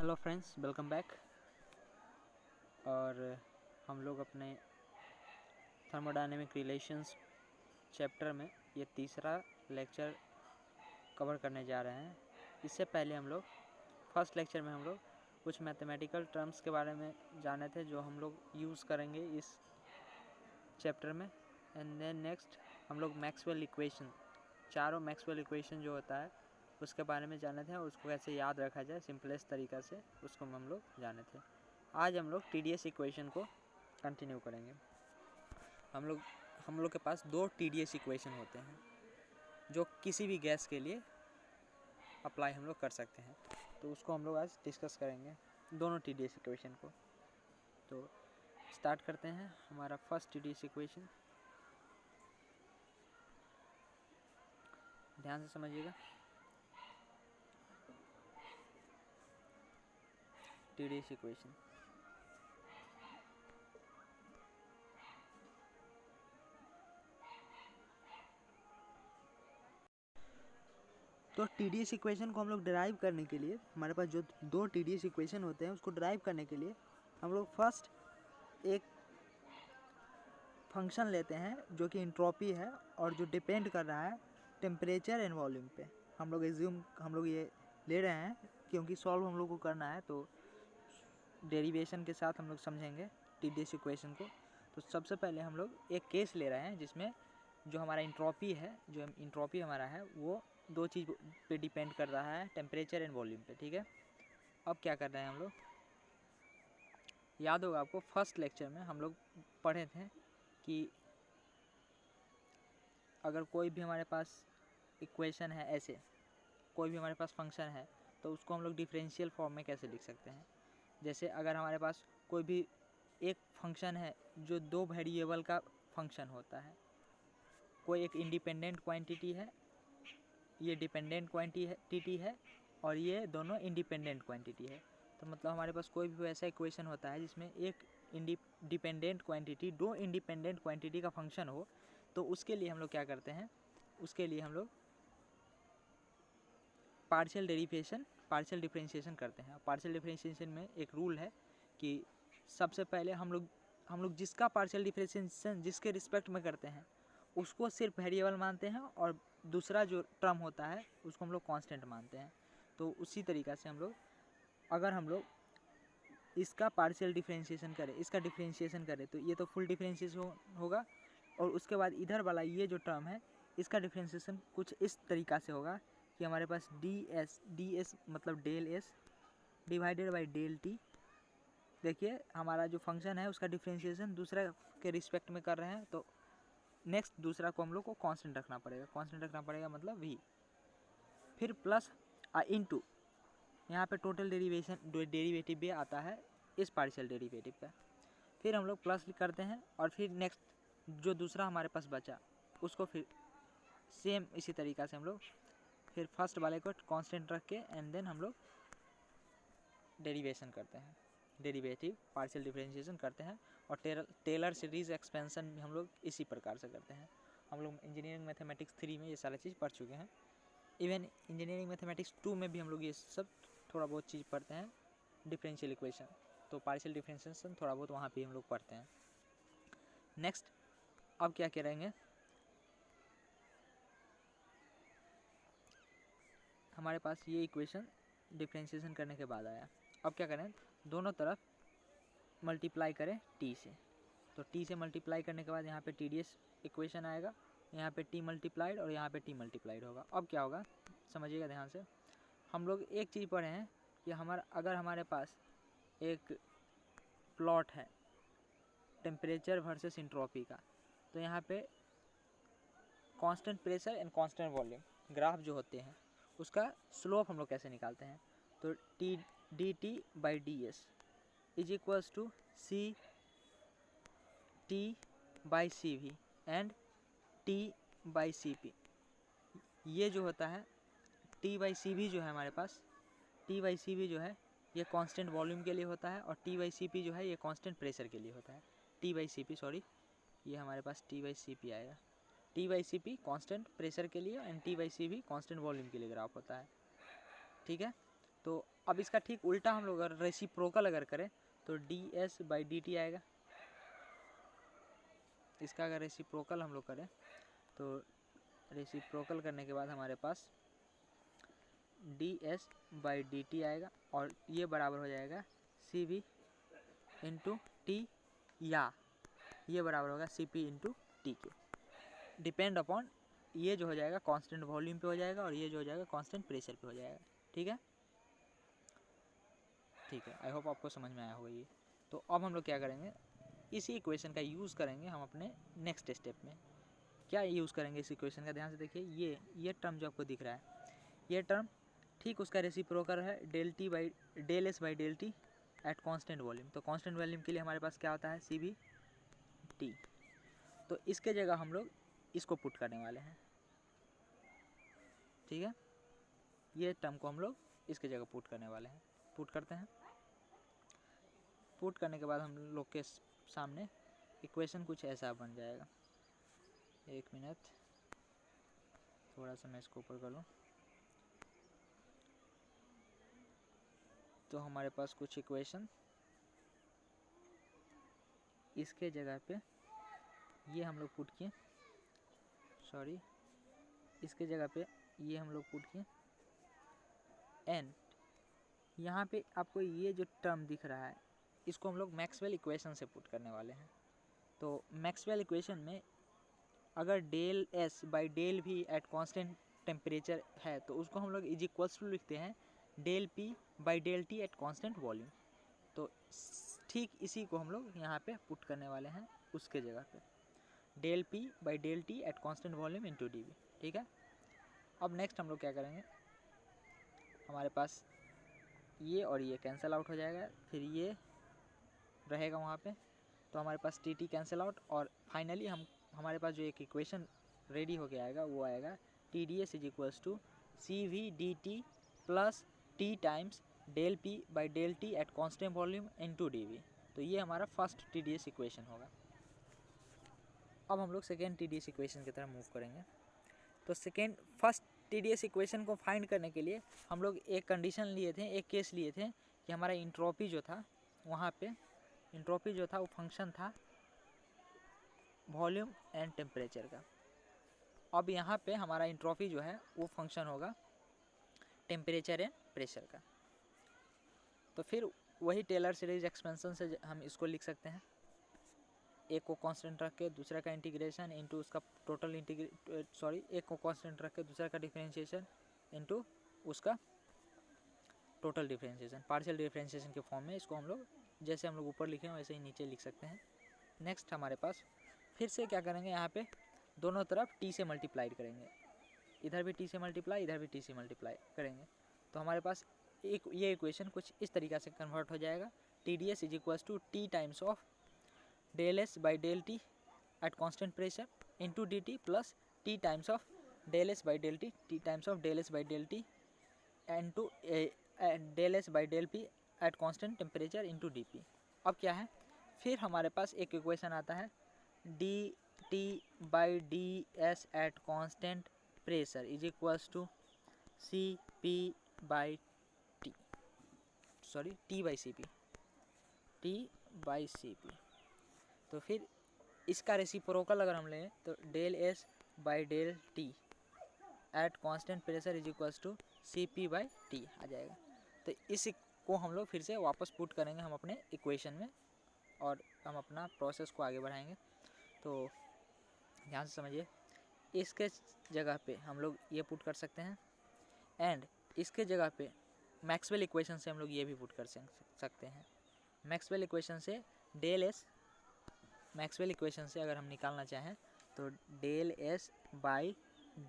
Hello friends, welcome back. और हम लोग अपने थर्मोडायनेमिक रिलेशंस चैप्टर में ये तीसरा लेक्चर कवर करने जा रहे हैं। इससे पहले हम लोग फर्स्ट लेक्चर में हम लोग कुछ मैथमेटिकल टर्म्स के बारे में जाने थे जो हम लोग यूज़ करेंगे इस चैप्टर में। एंड देन नेक्स्ट हम लोग मैक्सवेल इक्वेशन, चारों मैक्सवेल इक्वेशन जो होता है उसके बारे में जाने थे और उसको कैसे याद रखा जाए सिंपलेस्ट तरीक़ा से, उसको हम लोग जाने थे। आज हम लोग TDS इक्वेशन को कंटिन्यू करेंगे। हम लोग के पास दो TDS इक्वेशन होते हैं जो किसी भी गैस के लिए अप्लाई हम लोग कर सकते हैं, तो उसको हम लोग आज डिस्कस करेंगे, दोनों TDS इक्वेशन को। तो स्टार्ट करते हैं हमारा फर्स्ट TDS इक्वेशन। ध्यान से समझिएगा। TDS इक्वेशन तो TDS इक्वेशन को हम लोग डिराइव करने के लिए, हमारे पास जो दो TDS इक्वेशन होते हैं उसको डिराइव करने के लिए हम लोग फर्स्ट एक फंक्शन लेते हैं जो कि इंट्रोपी है और जो डिपेंड कर रहा है टेम्परेचर एंड वॉल्यूम पे। हम लोग ये ले रहे हैं क्योंकि सॉल्व हम लोग को करना है, तो डेरिवेशन के साथ हम लोग समझेंगे TDS इक्वेशन को। तो सबसे पहले हम लोग एक केस ले रहे हैं जिसमें जो हमारा इंट्रोपी हमारा है वो दो चीज़ पे डिपेंड कर रहा है, टेम्परेचर एंड वॉल्यूम पे। ठीक है, अब क्या कर रहे हैं हम लोग, याद होगा आपको फर्स्ट लेक्चर में हम लोग पढ़े थे कि अगर कोई भी हमारे पास इक्वेशन है, ऐसे कोई भी हमारे पास फंक्शन है, तो उसको हम लोग डिफरेंशियल फॉर्म में कैसे लिख सकते हैं। जैसे अगर हमारे पास कोई भी एक फंक्शन है जो दो वेरिएबल का फंक्शन होता है, कोई एक इंडिपेंडेंट क्वांटिटी है, ये डिपेंडेंट क्वांटिटी है और ये दोनों इंडिपेंडेंट क्वांटिटी है, तो मतलब हमारे पास कोई भी ऐसा इक्वेशन होता है जिसमें एक डिपेंडेंट क्वांटिटी दो इंडिपेंडेंट क्वांटिटी का फंक्शन हो, तो उसके लिए हम लोग क्या करते हैं, उसके लिए हम लोग पार्शियल डिफरेंशिएशन करते हैं। पार्शियल डिफरेंशिएशन में एक रूल है कि सबसे पहले हम लोग जिसका पार्शियल डिफरेंशिएशन जिसके रिस्पेक्ट में करते हैं उसको सिर्फ वेरिएबल मानते हैं और दूसरा जो टर्म होता है उसको हम लोग कांस्टेंट मानते हैं। तो उसी तरीक़ा से अगर हम लोग इसका पार्शियल डिफरेंशिएशन करें, इसका डिफरेंशिएशन करें, तो ये तो फुल डिफरेंशिएशन होगा, और उसके बाद इधर वाला ये जो टर्म है इसका डिफरेंशिएशन कुछ इस तरीक़ा से होगा कि हमारे पास डी एस मतलब del S divided by del T. देखिए हमारा जो फंक्शन है उसका डिफरेंशिएशन दूसरा के रिस्पेक्ट में कर रहे हैं, तो नेक्स्ट दूसरा को हम लोग को कांस्टेंट रखना पड़ेगा मतलब v, फिर प्लस इनटू यहाँ पे टोटल डेरिवेटिव भी आता है इस पार्शियल डेरिवेटिव का, फिर हम लोग प्लस करते हैं और फिर नेक्स्ट जो दूसरा हमारे पास बचा उसको फिर सेम इसी तरीक़ा से हम लोग फिर फर्स्ट वाले को कांस्टेंट रख के एंड देन हम लोग डेरिवेटिव पार्शियल डिफरेंशिएशन करते हैं। और टेलर सीरीज एक्सपेंशन भी हम लोग इसी प्रकार से करते हैं। हम लोग इंजीनियरिंग मैथमेटिक्स 3 में ये सारा चीज़ पढ़ चुके हैं। इवन इंजीनियरिंग मैथमेटिक्स 2 में भी हम लोग ये सब थोड़ा बहुत चीज़ पढ़ते हैं, डिफरेंशियल इक्वेशन, तो पार्शियल डिफरेंशिएशन थोड़ा बहुत वहाँ पे हम लोग पढ़ते हैं। नेक्स्ट अब क्या करेंगे, हमारे पास ये इक्वेशन डिफरेंशिएशन करने के बाद आया, अब क्या करें, दोनों तरफ मल्टीप्लाई करें t से, तो t से मल्टीप्लाई करने के बाद यहाँ पे TDS इक्वेशन आएगा, यहाँ पे t मल्टीप्लाइड और यहाँ पे t मल्टीप्लाइड होगा। अब क्या होगा समझिएगा ध्यान से, हम लोग एक चीज़ पढ़े हैं कि अगर हमारे पास एक प्लॉट है टेम्परेचर वर्सेस इंट्रोपी का, तो यहाँ पे constant pressure and constant volume graph जो होते हैं उसका स्लोप हम लोग कैसे निकालते हैं, तो dt by ds is equals to C T by C V and T by C P. ये जो होता है टी बाई सी वी जो है हमारे पास, टी बाई सी वी जो है ये कांस्टेंट वॉल्यूम के लिए होता है, और टी बाई सी पी जो है ये कांस्टेंट प्रेशर के लिए होता है। T by C P sorry, ये हमारे पास टी बाई सी पी आएगा, T by C P constant pressure के लिए एंड टी बाई सी भी कॉन्स्टेंट वॉल्यूम के लिए ग्राफ होता है। ठीक है, तो अब इसका ठीक उल्टा हम लोग अगर रेसिप्रोकल अगर करें तो ds/dt आएगा। इसका अगर रेसिप्रोकल हम लोग करें तो रेसिप्रोकल करने के बाद हमारे पास ds/dt आएगा और ये बराबर हो जाएगा cv इंटू टी, या ये बराबर होगा cp इंटू टी के। डिपेंड अपॉन ये जो हो जाएगा कांस्टेंट वॉल्यूम पे हो जाएगा और ये जो हो जाएगा कांस्टेंट प्रेशर पे हो जाएगा। ठीक है, ठीक है, आई होप आपको समझ में आया होगा ये। तो अब हम लोग क्या करेंगे, इसी इक्वेशन का यूज़ करेंगे हम अपने नेक्स्ट स्टेप में। क्या यूज़ करेंगे इस इक्वेशन का, ध्यान से देखिए। ये टर्म जो आपको दिख रहा है, ये टर्म ठीक उसका रेसिप्रोकल है del S by del T at constant volume. तो कॉन्स्टेंट वॉल्यूम के लिए हमारे पास क्या होता है, सी बी टी। तो इसके जगह हम लोग इसको पुट करने वाले हैं। ठीक है, ये टर्म को हम लोग इसके जगह पुट करने वाले हैं। पुट करते हैं। पुट करने के बाद हम लोग के सामने इक्वेशन कुछ ऐसा बन जाएगा। एक मिनट, थोड़ा सा मैं इसको ऊपर कर लूँ। तो हमारे पास कुछ इक्वेशन इसके जगह पे ये हम लोग पुट किए, सॉरी, इसके जगह पे ये हम लोग पुट किए एंड यहाँ पे आपको ये जो टर्म दिख रहा है इसको हम लोग मैक्सवेल इक्वेशन से पुट करने वाले हैं। तो मैक्सवेल इक्वेशन में अगर del S by del V at constant temperature है तो उसको हम लोग इज इक्वल्स टू लिखते हैं del P by del T at constant volume. तो ठीक इसी को हम लोग यहाँ पे पुट करने वाले हैं उसके जगह पे, del P by del T at constant volume into D V. ठीक है, अब नेक्स्ट हम लोग क्या करेंगे, हमारे पास ये और ये कैंसिल आउट हो जाएगा, फिर ये रहेगा वहाँ पे, तो हमारे पास टी टी कैंसिल आउट और फाइनली हमारे पास जो एक इक्वेशन रेडी हो गया आएगा वो आएगा T D S is equals to C V D T plus T times del P by del T at constant volume into D V. तो ये हमारा first T D S equation होगा। अब हम लोग second T D S equation की तरफ move करेंगे। तो first T D S equation को फाइंड करने के लिए हम लोग एक कंडीशन लिए थे, एक केस लिए थे कि हमारा इंट्रोपी जो था वहाँ पे इंट्रोपी जो था वो फंक्शन था वॉल्यूम एंड टेम्परेचर का। अब यहाँ पे हमारा इंट्रोपी जो है वो फंक्शन होगा टेम्परेचर एंड प्रेशर का। तो फिर वही टेलर सीरीज एक्सपेंशन से हम इसको लिख सकते हैं, एक को कांस्टेंट रख के दूसरा का इंटीग्रेशन इनटू उसका टोटल एक को कांस्टेंट रख के दूसरा का डिफरेंशिएशन इनटू उसका टोटल डिफरेंशिएशन, पार्शियल डिफरेंशिएशन के फॉर्म में इसको हम लोग जैसे हम लोग ऊपर लिखे हैं वैसे ही नीचे लिख सकते हैं। नेक्स्ट हमारे पास फिर से क्या करेंगे, यहाँ पे दोनों तरफ टी से मल्टीप्लाइड करेंगे, इधर भी टी से मल्टीप्लाई इधर भी टी से मल्टीप्लाई करेंगे। तो हमारे पास एक ये इक्वेशन कुछ इस तरीक़ा से कन्वर्ट हो जाएगा, T D S is equals to T times of del S by del T at constant pressure into D T plus T times of del S by del T times of del S by del T into del S by del P at constant temperature into D P. अब क्या है, फिर हमारे पास एक equation आता है D T by D S at constant pressure is equals to C P by T, sorry T by C P. तो फिर इसका रेसिप्रोकल अगर हम लें तो del S by del T at constant pressure is equals to C P by T आ जाएगा। तो इस को हम लोग फिर से वापस पुट करेंगे हम अपने इक्वेशन में और हम अपना प्रोसेस को आगे बढ़ाएंगे। तो ध्यान से समझिए, इसके जगह पे हम लोग ये पुट कर सकते हैं एंड इसके जगह पे मैक्सवेल इक्वेशन से हम लोग ये भी पुट कर सकते हैं। मैक्सवेल इक्वेशन से मैक्सवेल इक्वेशन से अगर हम निकालना चाहें तो del S by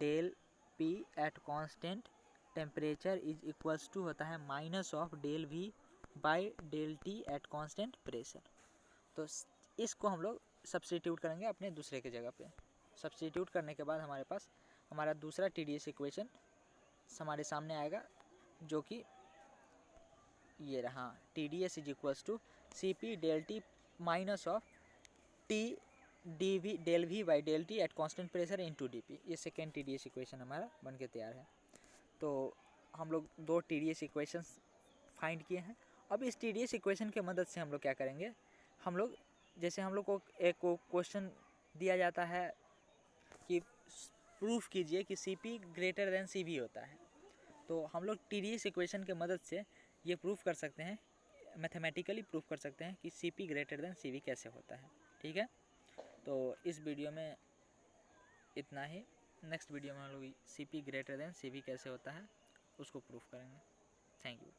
del P at constant temperature is equals to होता है minus of del V by del T at constant pressure. तो इसको हम लोग सब्स्टिट्यूट करेंगे अपने दूसरे के जगह पे। सब्स्टिट्यूट करने के बाद हमारे पास हमारा दूसरा टी डी एस इक्वेशन हमारे सामने आएगा जो कि ये रहा, T D S is equals to C P del T minus of T D V del V by del T at constant pressure into D P. ये second T D S equation हमारा बन के तैयार है। तो हम लोग दो T D S equations find किए हैं। अब इस TDS इक्वेशन की मदद से हम लोग क्या करेंगे, हम लोग जैसे हम लोग को एक क्वेश्चन दिया जाता है कि प्रूफ कीजिए कि CP ग्रेटर देन CV होता है, तो हम लोग TDS इक्वेशन की मदद से ये प्रूफ कर सकते हैं, मैथमेटिकली प्रूफ कर सकते हैं कि CP ग्रेटर देन CV कैसे होता है। ठीक है, तो इस वीडियो में इतना ही। नेक्स्ट वीडियो में हम लोग CP ग्रेटर देन CV कैसे होता है उसको प्रूफ करेंगे। Thank you.